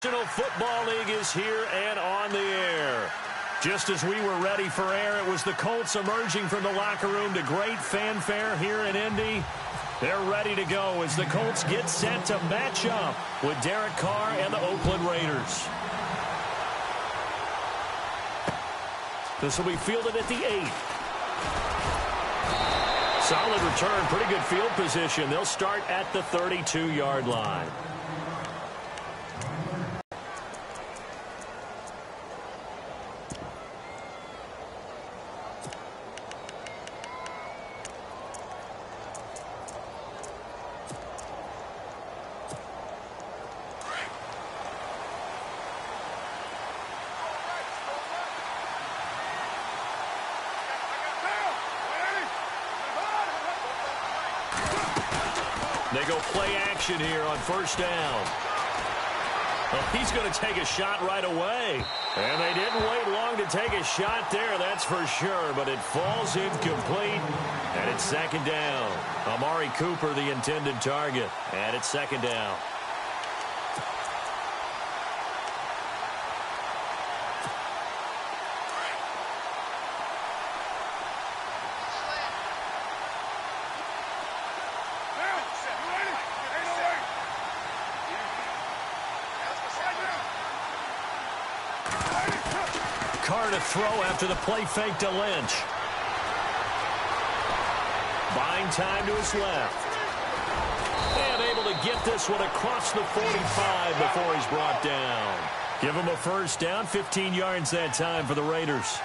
National Football League is here and on the air. Just as we were ready for air, it was the Colts emerging from the locker room to great fanfare here in Indy. They're ready to go as the Colts get set to match up with Derek Carr and the Oakland Raiders. This will be fielded at the 8. Solid return, pretty good field position. They'll start at the 32-yard line. They go play action here on first down. Well, he's going to take a shot right away. And they didn't wait long to take a shot there, that's for sure. But it falls incomplete, and it's second down. Amari Cooper, the intended target, and it's second down. Carr to throw after the play fake to Lynch. Buying time to his left. And able to get this one across the 45 before he's brought down. Give him a first down, 15 yards that time for the Raiders.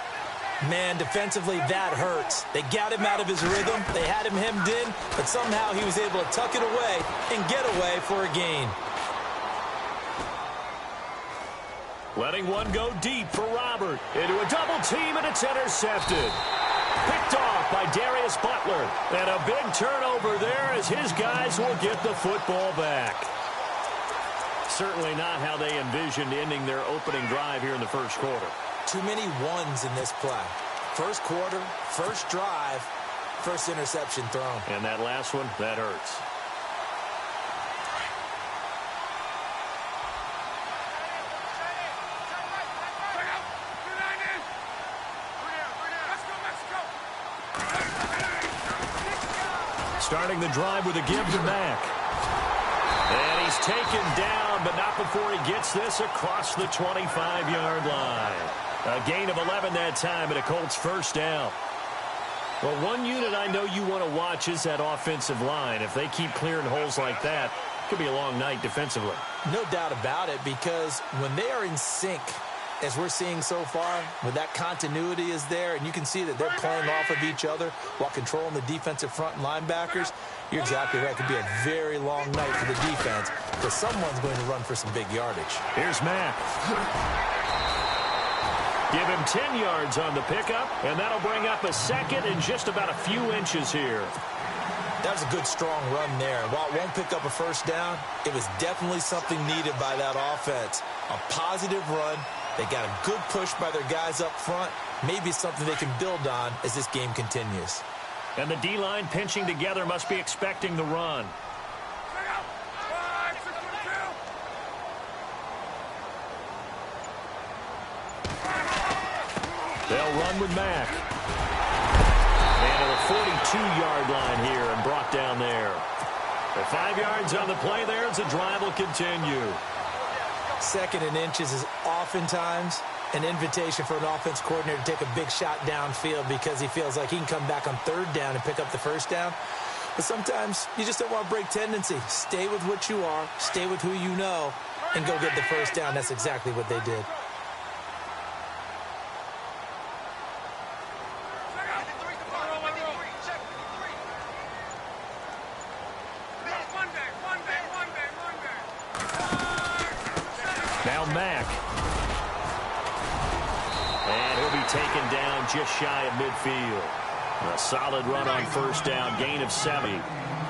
Man, defensively, that hurts. They got him out of his rhythm. They had him hemmed in, but somehow he was able to tuck it away and get away for a gain. Letting one go deep for Robert. Into a double team, and it's intercepted. Picked off by Darius Butler. And a big turnover there as his guys will get the football back. Certainly not how they envisioned ending their opening drive here in the first quarter. Too many ones in this play. First quarter, first drive, first interception thrown. And that last one, that hurts. Starting the drive with a give to Mack. And he's taken down, but not before he gets this across the 25-yard line. A gain of 11 that time, and a Colts first down. Well, one unit I know you want to watch is that offensive line. If they keep clearing holes like that, it could be a long night defensively. No doubt about it, because when they are in sync, as we're seeing so far, when that continuity is there, and you can see that they're playing off of each other while controlling the defensive front and linebackers, you're exactly right. It could be a very long night for the defense because someone's going to run for some big yardage. Here's Mack. Give him 10 yards on the pickup, and that'll bring up a second and just about a few inches here. That was a good, strong run there. While it won't pick up a first down, it was definitely something needed by that offense. A positive run. They got a good push by their guys up front. Maybe something they can build on as this game continues. And the D-line pinching together must be expecting the run. They'll run with Mack. And to the 42-yard line here and brought down there. The 5 yards on the play there as the drive will continue. Second and inches is oftentimes an invitation for an offense coordinator to take a big shot downfield because he feels like he can come back on third down and pick up the first down. But sometimes you just don't want to break tendency. Stay with what you are, stay with who you know, and go get the first down. That's exactly what they did. Now Mack. And he'll be taken down just shy of midfield. A solid run on first down, gain of 7.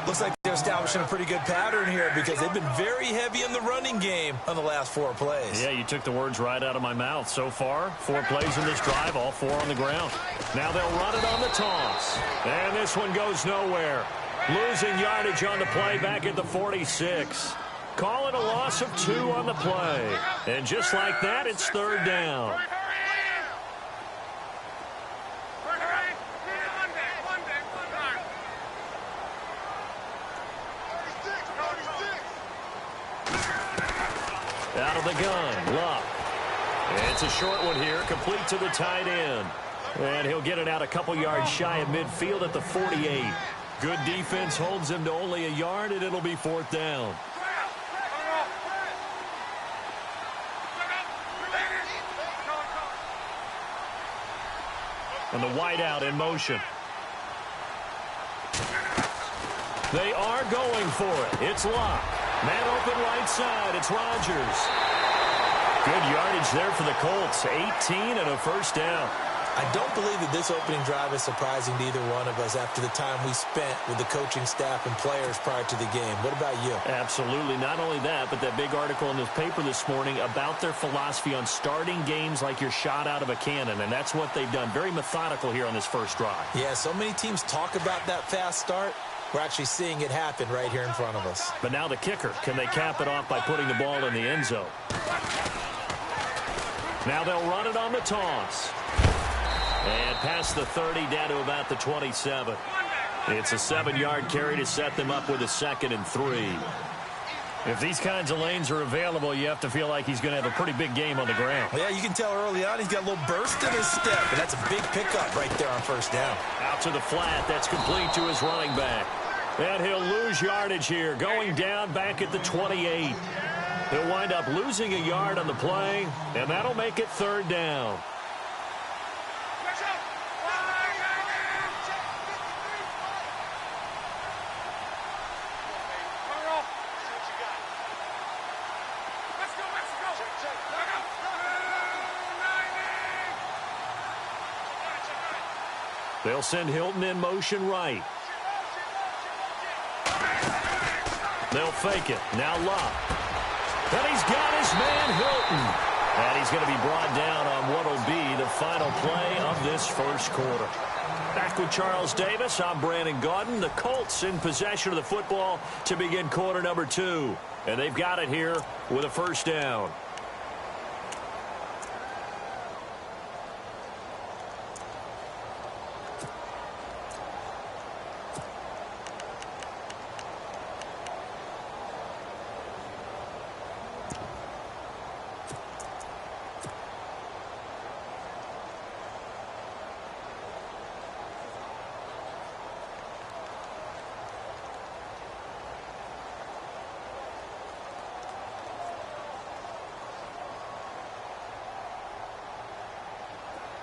Looks like they're establishing a pretty good pattern here because they've been very heavy in the running game on the last 4 plays. Yeah, you took the words right out of my mouth. So far, 4 plays in this drive, all 4 on the ground. Now they'll run it on the toss. And this one goes nowhere. Losing yardage on the play back at the 46. Call it a loss of 2 on the play. And just like that, it's third down. Out of the gun, Luck. It's a short one here, complete to the tight end. And he'll get it out a couple yards shy of midfield at the 48. Good defense holds him to only a yard, and it'll be fourth down. And the wideout in motion. They are going for it. It's Luck. Man open right side. It's Rodgers. Good yardage there for the Colts. 18 and a first down. I don't believe that this opening drive is surprising to either one of us after the time we spent with the coaching staff and players prior to the game. What about you? Absolutely. Not only that, but that big article in the paper this morning about their philosophy on starting games like you're shot out of a cannon, and that's what they've done. Very methodical here on this first drive. Yeah, so many teams talk about that fast start. We're actually seeing it happen right here in front of us. But now the kicker. Can they cap it off by putting the ball in the end zone? Now they'll run it on the toss. And past the 30 down to about the 27. It's a 7-yard carry to set them up with a 2nd and 3. If these kinds of lanes are available, you have to feel like he's going to have a pretty big game on the ground. Yeah, you can tell early on he's got a little burst in his step, and that's a big pickup right there on first down. Out to the flat. That's complete to his running back. And he'll lose yardage here, going down back at the 28. He'll wind up losing a yard on the play, and that'll make it third down. They'll send Hilton in motion right. They'll fake it. Now Luck. And he's got his man Hilton. And he's going to be brought down on what will be the final play of this first quarter. Back with Charles Davis, I'm Brandon Gaudin. The Colts in possession of the football to begin quarter number 2. And they've got it here with a first down.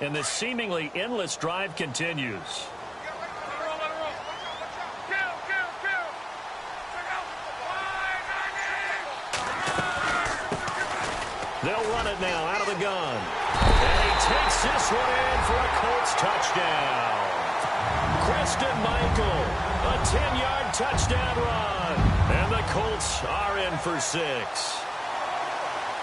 And this seemingly endless drive continues. They'll run it now out of the gun. And he takes this one in for a Colts touchdown. Preston Michael, a 10-yard touchdown run. And the Colts are in for 6.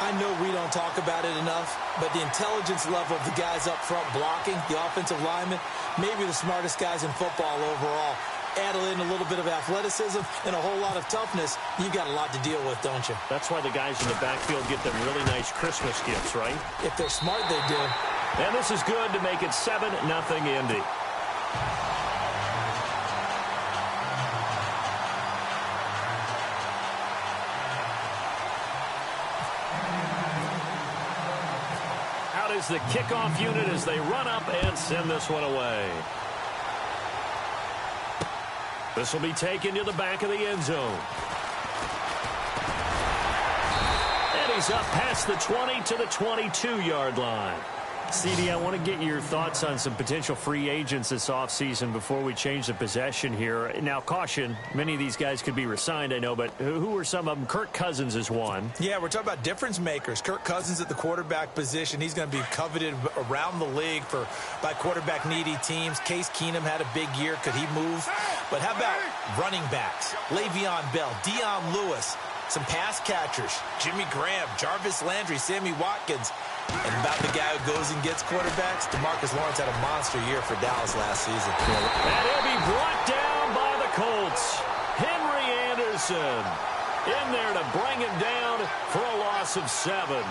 I know we don't talk about it enough, but the intelligence level of the guys up front blocking, the offensive linemen, maybe the smartest guys in football overall. Add in a little bit of athleticism and a whole lot of toughness, you've got a lot to deal with, don't you? That's why the guys in the backfield get them really nice Christmas gifts, right? If they're smart, they do. And this is good to make it 7-0 Indy. Is the kickoff unit as they run up and send this one away. This will be taken to the back of the end zone. And he's up past the 20 to the 22-yard line. CD, I want to get your thoughts on some potential free agents this offseason before we change the possession here. Now, caution, many of these guys could be re-signed, I know, but who are some of them? Kirk Cousins is one. Yeah, we're talking about difference makers. Kirk Cousins at the quarterback position. He's going to be coveted around the league by quarterback-needy teams. Case Keenum had a big year. Could he move? But how about running backs? Le'Veon Bell, Dion Lewis, some pass catchers, Jimmy Graham, Jarvis Landry, Sammy Watkins. And about the guy who goes and gets quarterbacks, DeMarcus Lawrence had a monster year for Dallas last season. And he'll be brought down by the Colts. Henry Anderson in there to bring him down for a loss of 7.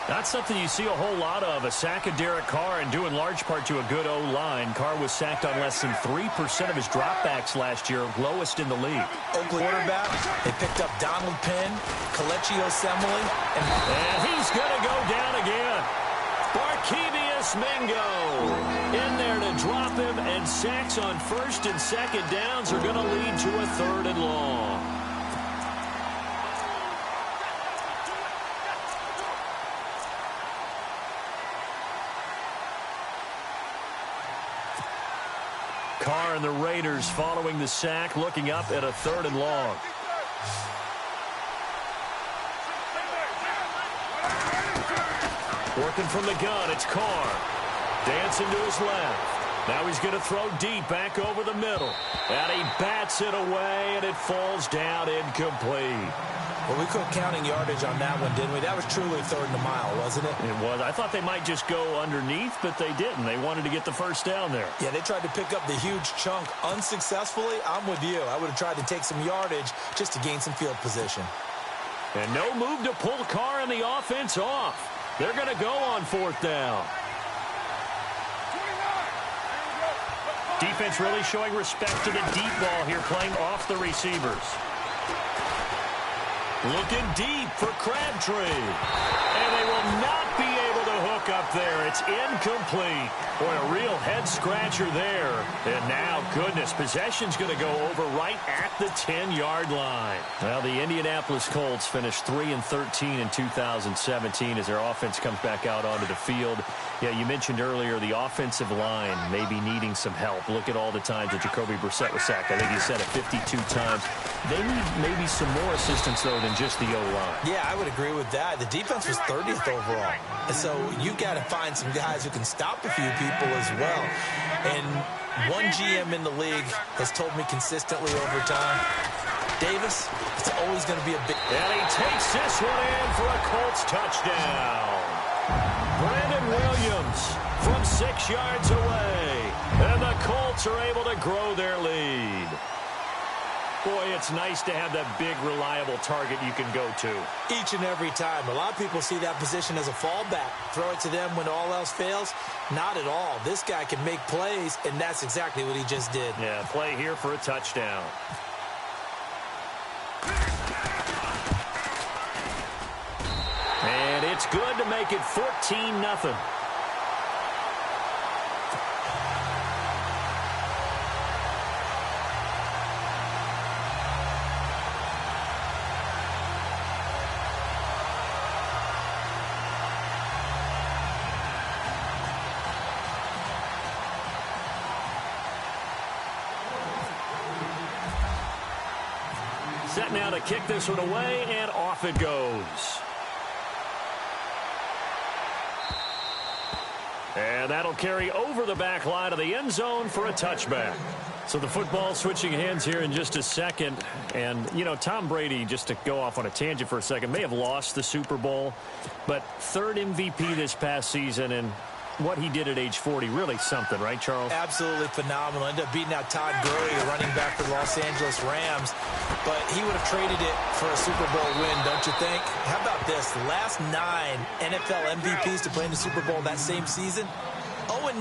That's something you see a whole lot of, a sack of Derek Carr, and due in large part to a good O-line. Carr was sacked on less than 3% of his dropbacks last year, lowest in the league. Oakland quarterback, they picked up Donald Penn, Kelechi Osemele, and he's going to go down again. Barkevius Mingo in there to drop him, and sacks on first and second downs are going to lead to a 3rd and long. Carr and the Raiders following the sack, looking up at a 3rd and long. Working from the gun, it's Carr. Dancing to his left. Now he's going to throw deep back over the middle. And he bats it away, and it falls down incomplete. Well, we quit counting yardage on that one, didn't we? That was truly 3rd and a mile, wasn't it? It was. I thought they might just go underneath, but they didn't. They wanted to get the first down there. Yeah, they tried to pick up the huge chunk unsuccessfully. I'm with you. I would have tried to take some yardage just to gain some field position. And no move to pull Carr and the offense off. They're going to go on 4th down. Defense really showing respect to the deep ball here, playing off the receivers. Looking deep for Crabtree. And they will not be able to hook up there. It's incomplete. Boy, a real head-scratcher there. And now, goodness, possession's going to go over right at the 10-yard line. Well, the Indianapolis Colts finished 3-13 in 2017 as their offense comes back out onto the field. Yeah, you mentioned earlier the offensive line may be needing some help. Look at all the times that Jacoby Brissett was sacked. I think you said it 52 times. They need maybe some more assistance, though, than just the O-line. Yeah, I would agree with that. The defense was 30th overall. And so you've got to find some guys who can stop a few people as well. And one GM in the league has told me consistently over time, Davis, it's always going to be a big... And he takes this one in for a Colts touchdown. Brandon Williams from 6 yards away. And the Colts are able to grow their lead. Boy, it's nice to have that big, reliable target you can go to. Each and every time. A lot of people see that position as a fallback. Throw it to them when all else fails. Not at all. This guy can make plays, and that's exactly what he just did. Yeah, play here for a touchdown. And it's good to make it 14-0. Set now to kick this one away, and off it goes. And that'll carry over the back line of the end zone for a touchback. So the football switching hands here in just a second. And, you know, Tom Brady, just to go off on a tangent for a second, may have lost the Super Bowl, but 3rd MVP this past season, and what he did at age 40, really something, right, Charles? Absolutely phenomenal. Ended up beating out Todd Gurley, the running back for the Los Angeles Rams. But he would have traded it for a Super Bowl win, don't you think? How about this? The last 9 NFL MVPs to play in the Super Bowl that same season, 0-9.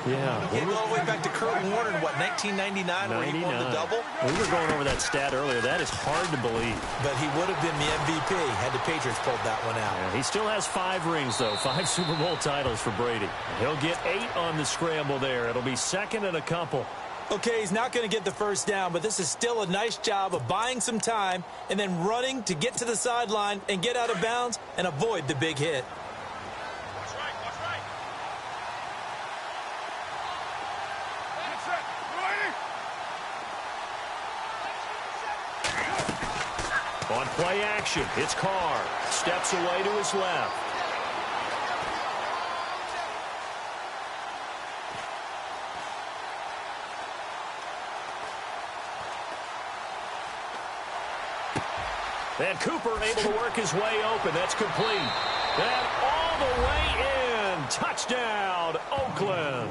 Yeah. You go all the way back to Kurt Warner in, what, 1999, where he won the double? We were going over that stat earlier. That is hard to believe. But he would have been the MVP had the Patriots pulled that one out. Yeah, he still has 5 rings, though. 5 Super Bowl titles for Brady. He'll get 8 on the scramble there. It'll be 2nd and a couple. Okay, he's not going to get the first down, but this is still a nice job of buying some time and then running to get to the sideline and get out of bounds and avoid the big hit. On play action, it's Carr. Steps away to his left. And Cooper able to work his way open. That's complete. And all the way in. Touchdown, Oakland.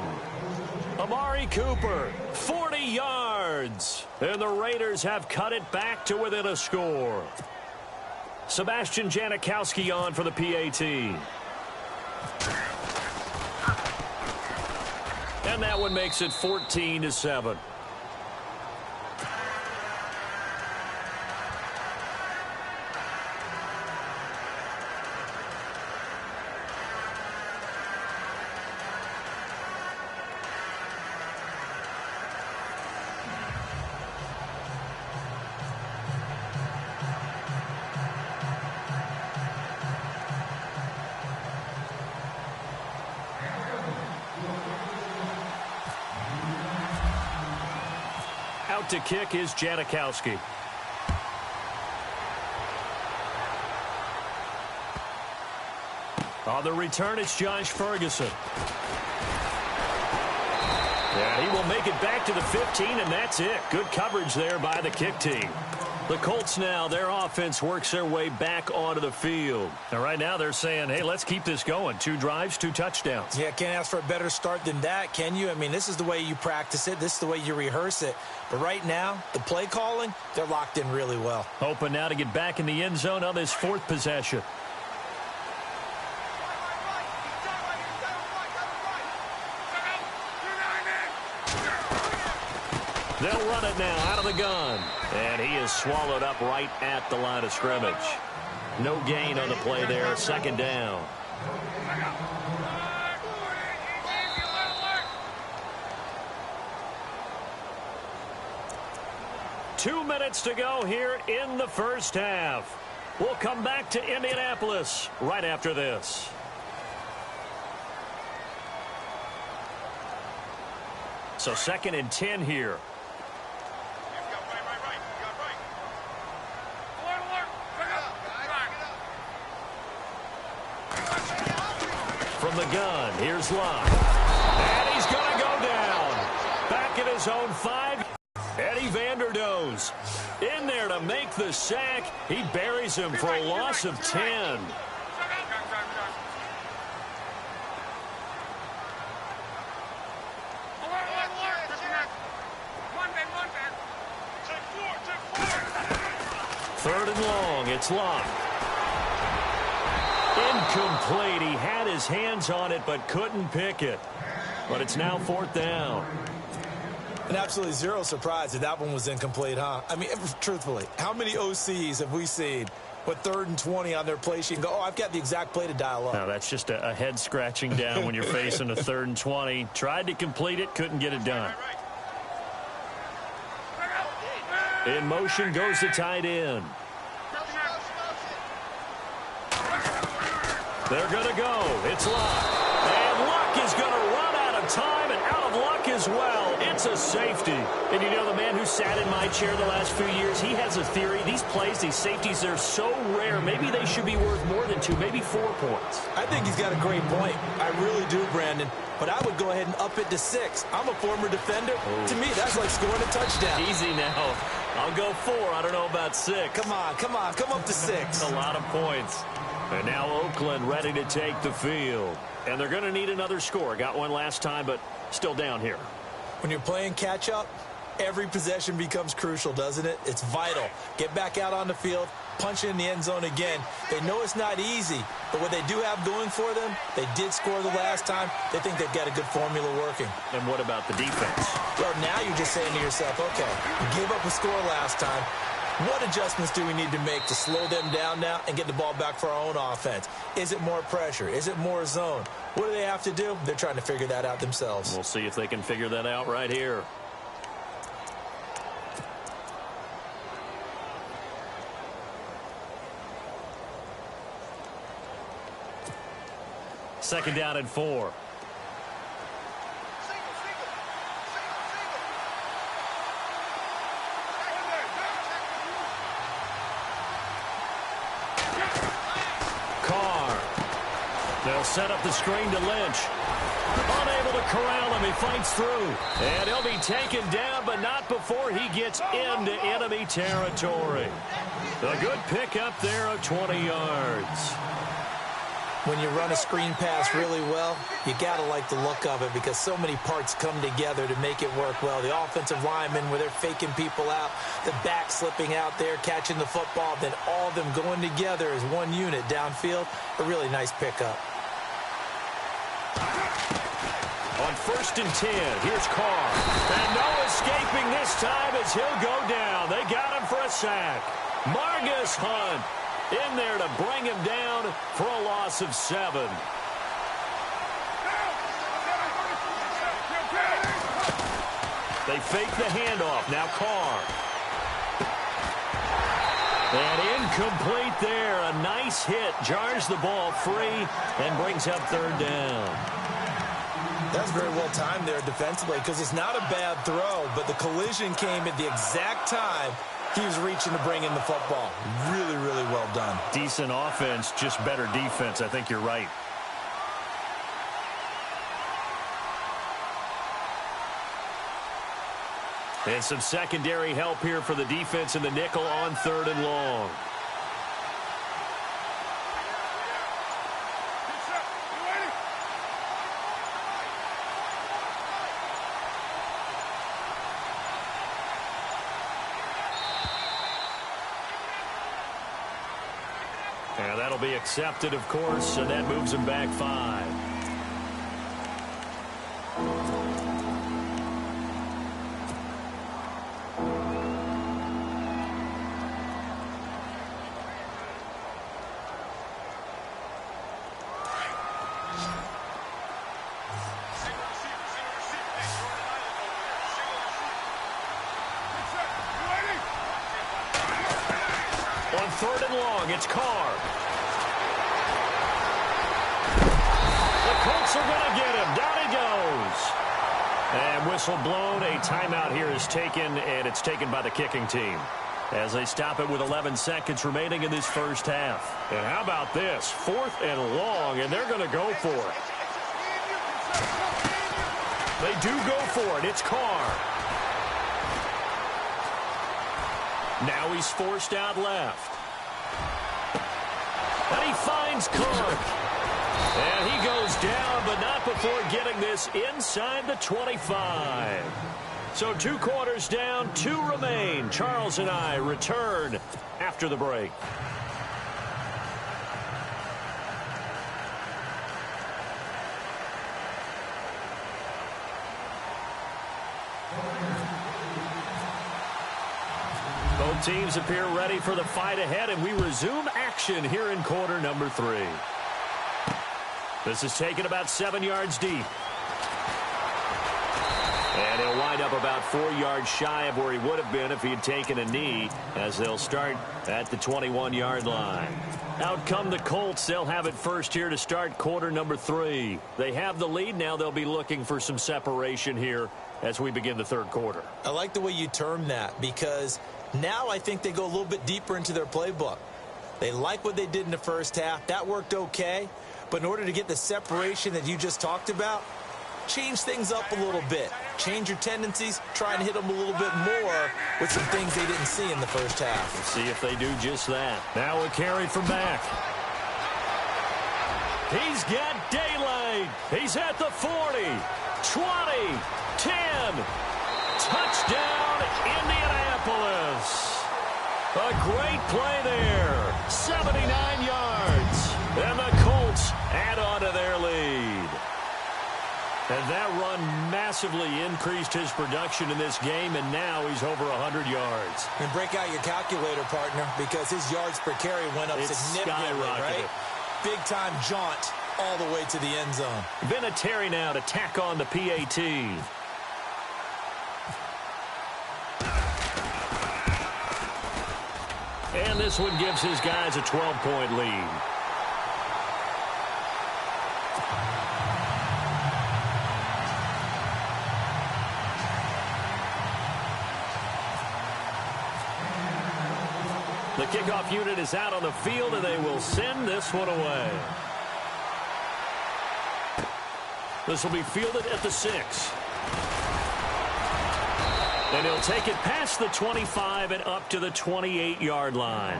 Amari Cooper, 40 yards. And the Raiders have cut it back to within a score. Sebastian Janikowski on for the PAT. And that one makes it 14-7. Out to kick is Janikowski. On the return, it's Josh Ferguson. Yeah, he will make it back to the 15, and that's it. Good coverage there by the kick team. The Colts now, their offense works their way back onto the field. And right now they're saying, hey, let's keep this going. 2 drives, 2 touchdowns. Yeah, can't ask for a better start than that, can you? I mean, this is the way you practice it. This is the way you rehearse it. But right now, the play calling, they're locked in really well. Hoping now to get back in the end zone on this 4th possession. They'll run it now out of the gun. And he is swallowed up right at the line of scrimmage. No gain on the play there. 2nd down. Two minutes to go here in the first half. We'll come back to Indianapolis right after this. So 2nd and 10 here. From the gun, here's Locke. And he's going to go down. Back at his own 5. Eddie Vanderdoes in there to make the sack. He buries him for a loss of 10. Third and long, it's Locke. Incomplete. He had his hands on it but couldn't pick it. But it's now 4th down. And absolutely zero surprise that one was incomplete, huh? I mean, truthfully, how many OCs have we seen with 3rd and 20 on their play sheet and go, oh, I've got the exact play to dial up? No, that's just a head scratching down when you're facing a 3rd and 20. Tried to complete it, couldn't get it done. In motion goes the tight end. They're going to go. It's Luck. And Luck is going to run out of time and out of luck as well. It's a safety. And you know, the man who sat in my chair the last few years, he has a theory. These plays, these safeties, they're so rare. Maybe they should be worth more than 2, maybe 4 points. I think he's got a great point. I really do, Brandon. But I would go ahead and up it to 6. I'm a former defender. Oh. To me, that's like scoring a touchdown. Easy now. I'll go 4. I don't know about 6. Come on. Come up to 6. A lot of points. And now Oakland ready to take the field. And they're going to need another score. Got one last time, but still down here. When you're playing catch-up, every possession becomes crucial, doesn't it? It's vital. Get back out on the field, punch in the end zone again. They know it's not easy, but what they do have going for them, they did score the last time. They think they've got a good formula working. And what about the defense? Well, now you're just saying to yourself, okay, we gave up a score last time. What adjustments do we need to make to slow them down now and get the ball back for our own offense? Is it more pressure? Is it more zone? What do they have to do? They're trying to figure that out themselves. We'll see if they can figure that out right here. Second down and 4. They'll set up the screen to Lynch. Unable to corral him. He fights through. And he'll be taken down, but not before he gets into enemy territory. A good pickup there of 20 yards. When you run a screen pass really well, you got to like the look of it because so many parts come together to make it work well. The offensive linemen, where they're faking people out, the back slipping out there, catching the football, then all of them going together as one unit downfield. A really nice pickup. On 1st and 10, here's Carr. And no escaping this time as he'll go down. They got him for a sack. Margus Hunt in there to bring him down for a loss of 7. They fake the handoff. Now Carr. And incomplete there. A nice hit. Jars the ball free and brings up 3rd down. That's very well timed there defensively because it's not a bad throw, but the collision came at the exact time he was reaching to bring in the football. Really, really well done. Decent offense, just better defense. I think you're right. And some secondary help here for the defense in the nickel on 3rd and long. And that'll be accepted, of course, and that moves him back 5. On 3rd and long, it's Carr. The Colts are going to get him. Down he goes. And whistle blown. A timeout here is taken, and it's taken by the kicking team as they stop it with 11 seconds remaining in this first half. And how about this? 4th and long, and they're going to go for it. They do go for it. It's Carr. Now he's forced out left. And he finds Clark. And he goes down, but not before getting this inside the 25. So 2 quarters down, 2 remain. Charles and I return after the break. Both teams appear ready for the fight ahead, and we resume action here in quarter number 3. This is taken about 7 yards deep. And he'll wind up about 4 yards shy of where he would have been if he had taken a knee, as they'll start at the 21-yard line. Out come the Colts. They'll have it first here to start quarter number 3. They have the lead. Now they'll be looking for some separation here as we begin the 3rd quarter. I like the way you term that because now I think they go a little bit deeper into their playbook. They like what they did in the first half. That worked okay. But in order to get the separation that you just talked about, change things up a little bit. Change your tendencies. Try and hit them a little bit more with some things they didn't see in the first half. Let's see if they do just that. Now a carry from back. He's got daylight. He's at the 40, 20, 10. Touchdown, Indianapolis. A great play there. 79 yards. And the Colts add on to their lead. And that run massively increased his production in this game, and now he's over 100 yards. And break out your calculator, partner, because his yards per carry went up significantly, right? Big-time jaunt all the way to the end zone. Vinatieri now to tack on the PAT. And this one gives his guys a 12-point lead. The kickoff unit is out on the field, and they will send this one away. This will be fielded at the 6. And he'll take it past the 25 and up to the 28-yard line.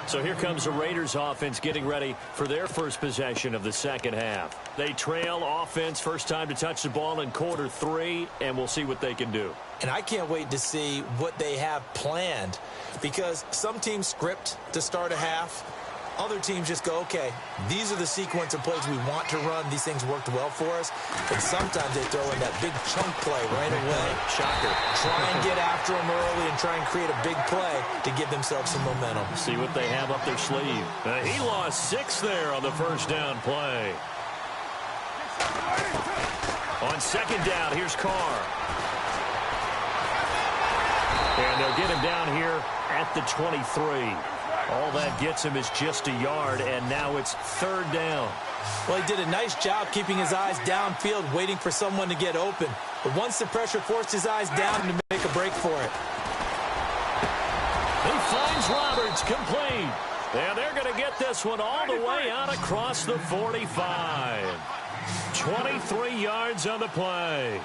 So here comes the Raiders offense getting ready for their first possession of the second half. They trail offense, first time to touch the ball in quarter 3, and we'll see what they can do. And I can't wait to see what they have planned, because some teams script to start a half. Other teams just go, okay, these are the sequence of plays we want to run. These things worked well for us. But sometimes they throw in that big chunk play right away. Shocker. Try and get after them early and try and create a big play to give themselves some momentum. See what they have up their sleeve. He lost 6 there on the first down play. On second down, here's Carr. And they'll get him down here at the 23. All that gets him is just a yard, and now it's third down. Well, he did a nice job keeping his eyes downfield, waiting for someone to get open. But once the pressure forced his eyes down to make a break for it. He finds Roberts, complete. And they're going to get this one all the way out across the 45. 23 yards on the play.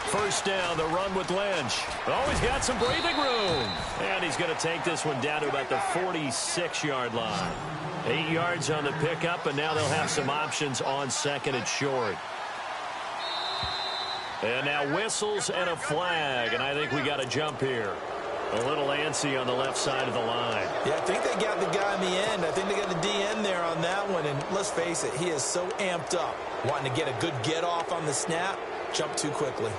First down, the run with Lynch. Oh, he's got some breathing room. And he's going to take this one down to about the 46-yard line. 8 yards on the pickup, and now they'll have some options on second and short. And now whistles and a flag, and I think we got a jump here. A little antsy on the left side of the line. Yeah, I think they got the guy in the end. I think they got the DN there on that one. And let's face it, he is so amped up, wanting to get a good get off on the snap, jump too quickly.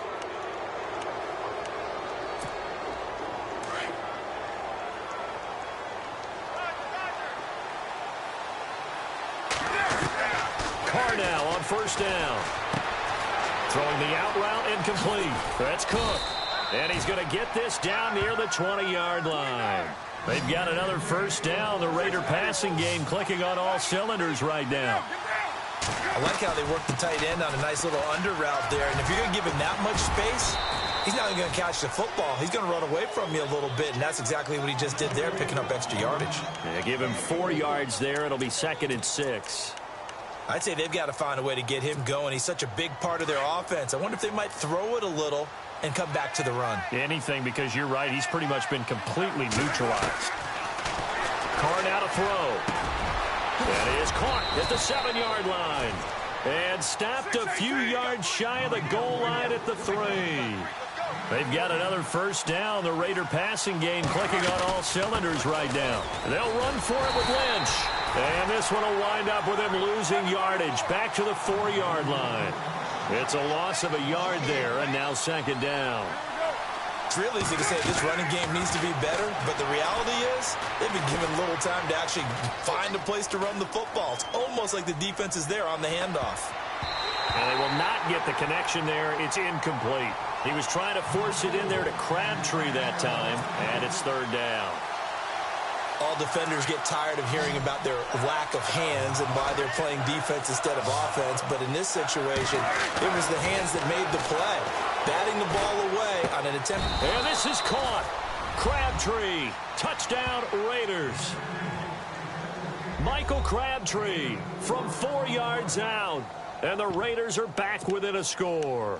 Carr now on first down. Throwing the out route incomplete. That's Cook. And he's going to get this down near the 20-yard line. They've got another first down. The Raider passing game clicking on all cylinders right now. I like how they work the tight end on a nice little under route there. And if you're going to give him that much space, he's not even going to catch the football. He's going to run away from you a little bit, and that's exactly what he just did there, picking up extra yardage. Yeah, give him 4 yards there. It'll be 2nd and 6. I'd say they've got to find a way to get him going. He's such a big part of their offense. I wonder if they might throw it a little and come back to the run. Anything, because you're right. He's pretty much been completely neutralized. Carr now to throw. That is caught at the 7-yard line. And stopped a few yards shy of the goal line at the 3. They've got another first down. The Raider passing game clicking on all cylinders right now. They'll run for it with Lynch. And this one will wind up with him losing yardage back to the 4-yard line. It's a loss of a yard there, and now 2nd down. It's real easy to say this running game needs to be better, but the reality is they've been given little time to actually find a place to run the football. It's almost like the defense is there on the handoff. And they will not get the connection there. It's incomplete. He was trying to force it in there to Crabtree that time, and it's 3rd down. All defenders get tired of hearing about their lack of hands and why they're playing defense instead of offense. But in this situation, it was the hands that made the play. Batting the ball away on an attempt. And this is caught. Crabtree. Touchdown, Raiders. Michael Crabtree from 4 yards out. And the Raiders are back within a score.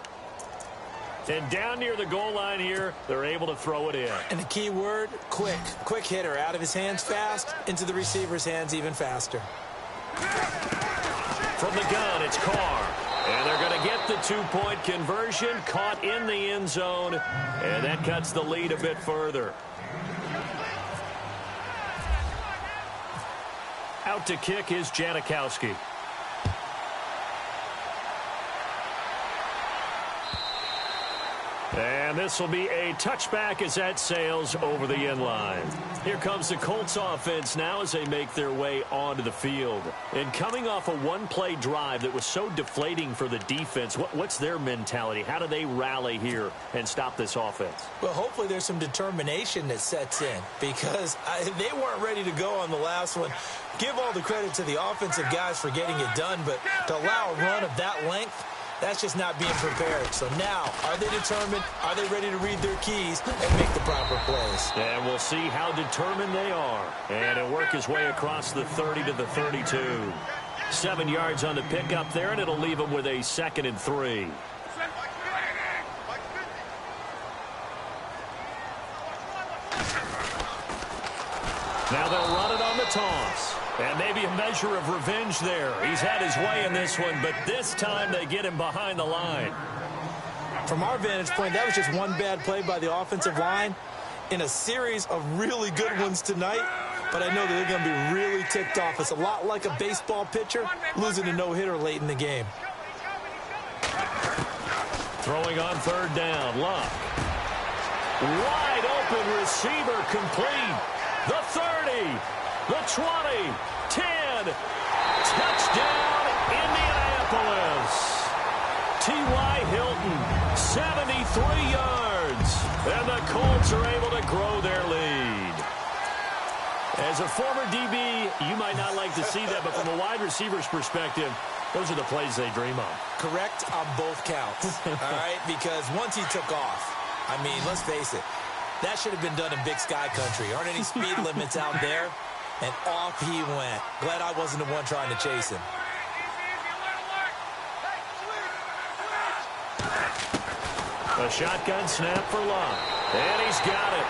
And down near the goal line here, they're able to throw it in. And the key word, quick. Quick hitter. Out of his hands fast, into the receiver's hands even faster. From the gun, it's Carr. And they're going to get the 2-point conversion, caught in the end zone. And that cuts the lead a bit further. Out to kick is Janikowski. And this will be a touchback as that sails over the end line. Here comes the Colts offense now as they make their way onto the field. And coming off a one-play drive that was so deflating for the defense, what's their mentality? How do they rally here and stop this offense? Well, hopefully there's some determination that sets in, because they weren't ready to go on the last one. Give all the credit to the offensive guys for getting it done, but to allow a run of that length, that's just not being prepared. So now, are they determined? Are they ready to read their keys and make the proper plays? And we'll see how determined they are. And it'll work his way across the 30 to the 32. 7 yards on the pickup there, and it'll leave him with a 2nd and 3. Now they'll run it on the toss. And maybe a measure of revenge there. He's had his way in this one, but this time they get him behind the line. From our vantage point, that was just one bad play by the offensive line in a series of really good ones tonight. But I know that they're going to be really ticked off. It's a lot like a baseball pitcher losing a no-hitter late in the game. Throwing on third down, Luck. Wide open receiver complete. The 30, the 20, 10. Touchdown, Indianapolis. T.Y. Hilton, 73 yards. And the Colts are able to grow their lead. As a former DB, you might not like to see that, but from a wide receiver's perspective, those are the plays they dream of. Correct on both counts, all right? Because once he took off, I mean, let's face it, that should have been done in Big Sky Country. Aren't any speed limits out there? And off he went. Glad I wasn't the one trying to chase him. A shotgun snap for Luck. And he's got it.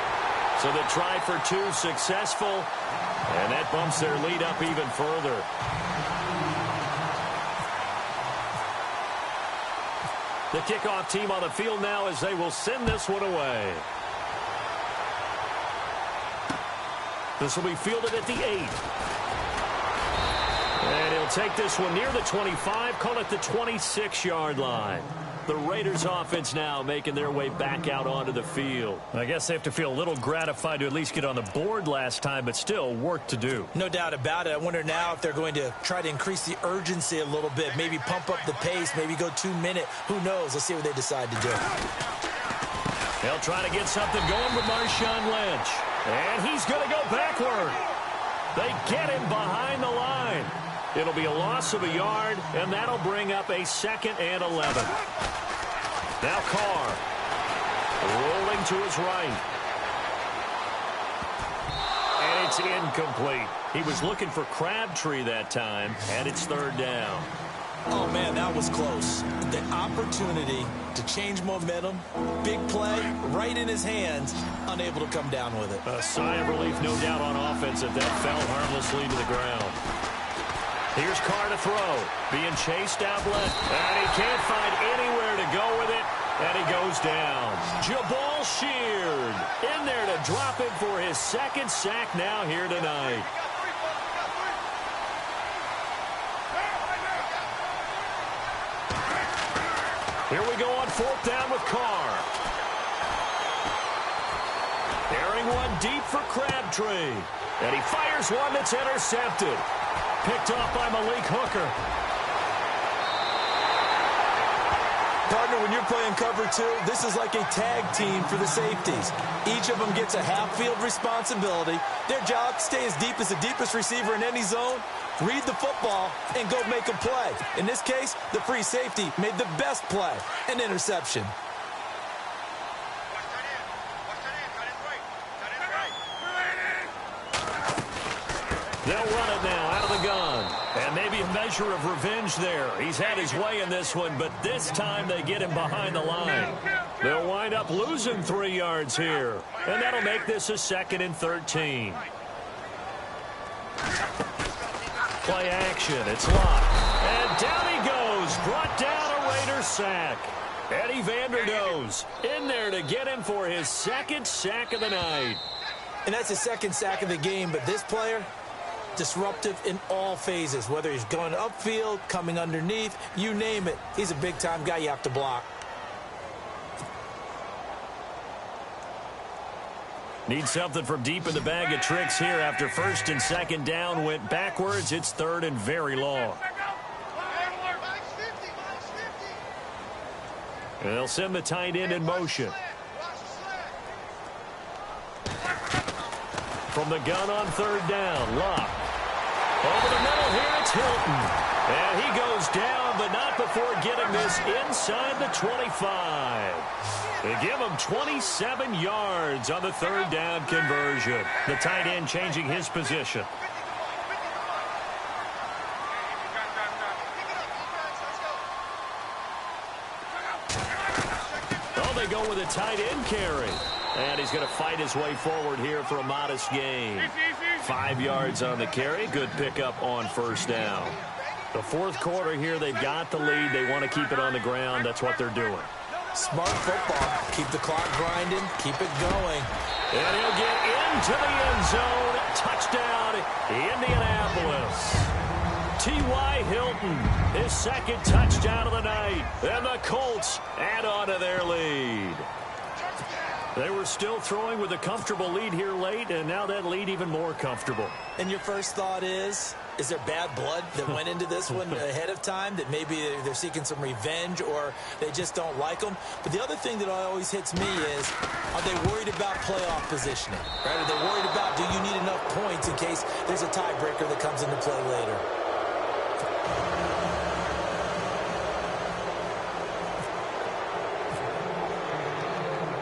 So the try for two successful. And that bumps their lead up even further. The kickoff team on the field now as they will send this one away. This will be fielded at the 8. And he'll take this one near the 25, call it the 26-yard line. The Raiders offense now making their way back out onto the field. I guess they have to feel a little gratified to at least get on the board last time, but still work to do. No doubt about it. I wonder now if they're going to try to increase the urgency a little bit, maybe pump up the pace, maybe go 2-minute. Who knows? Let's see what they decide to do. They'll try to get something going with Marshawn Lynch. And he's going to go backward. They get him behind the line. It'll be a loss of a yard, and that'll bring up a 2nd and 11. Now Carr rolling to his right. And it's incomplete. He was looking for Crabtree that time, and it's 3rd down. Oh, man, that was close. The opportunity to change momentum, big play, right in his hands, unable to come down with it. A sigh of relief, no doubt, on offense if that fell harmlessly to the ground. Here's Carr to throw. Being chased out left. And he can't find anywhere to go with it. And he goes down. Jabal Sheard in there to drop it for his 2nd sack now here tonight. Here we go on 4th down with Carr. Airing one deep for Crabtree. And he fires one that's intercepted. Picked off by Malik Hooker. Partner, when you're playing cover 2, this is like a tag team for the safeties. Each of them gets a half-field responsibility. Their job, stay as deep as the deepest receiver in any zone, read the football, and go make a play. In this case, the free safety made the best play, an interception. They'll run it now out of the gun. And maybe a measure of revenge there. He's had his way in this one, but this time they get him behind the line. They'll wind up losing 3 yards here. And that'll make this a 2nd and 13. Play action. It's locked. And down he goes. Brought down a Raider sack. Eddie Vanderdoes in there to get him for his 2nd sack of the night. And that's his 2nd sack of the game, but this player, disruptive in all phases, whether he's going upfield, coming underneath, you name it. He's a big-time guy you have to block. Need something from deep in the bag of tricks here after 1st and 2nd down went backwards. It's 3rd and very long. And they'll send the tight end in motion. From the gun on 3rd down, Luck. Over the middle here, it's Hilton. And he goes down, but not before getting this inside the 25. They give him 27 yards on the 3rd down conversion. The tight end changing his position. Oh, they go with a tight end carry. And he's going to fight his way forward here for a modest gain. 5 yards on the carry. Good pickup on first down. The fourth quarter here, they've got the lead. They want to keep it on the ground. That's what they're doing. Smart football. Keep the clock grinding. Keep it going. And he'll get into the end zone. Touchdown, Indianapolis. T.Y. Hilton, his second touchdown of the night. And the Colts add on to their lead. They were still throwing with a comfortable lead here late, and now that lead even more comfortable. And your first thought is there bad blood that went into this one ahead of time, that maybe they're seeking some revenge or they just don't like them? But the other thing that always hits me is, are they worried about playoff positioning? Right? Are they worried about, do you need enough points in case there's a tiebreaker that comes into play later?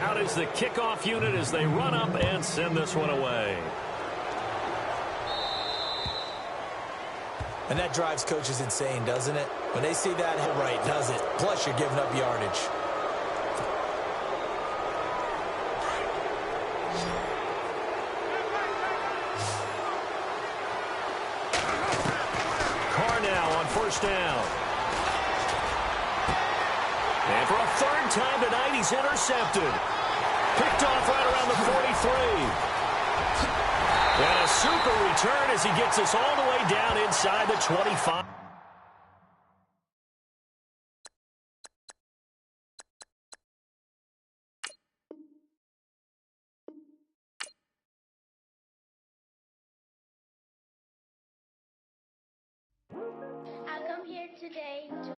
Out is the kickoff unit as they run up and send this one away. And that drives coaches insane, doesn't it? When they see that hit right, does it? Plus, you're giving up yardage. Carr now on first down. And for a third time tonight, he's intercepted. Picked off right around the 43. And a super return as he gets us all the way down inside the 25. I come here today to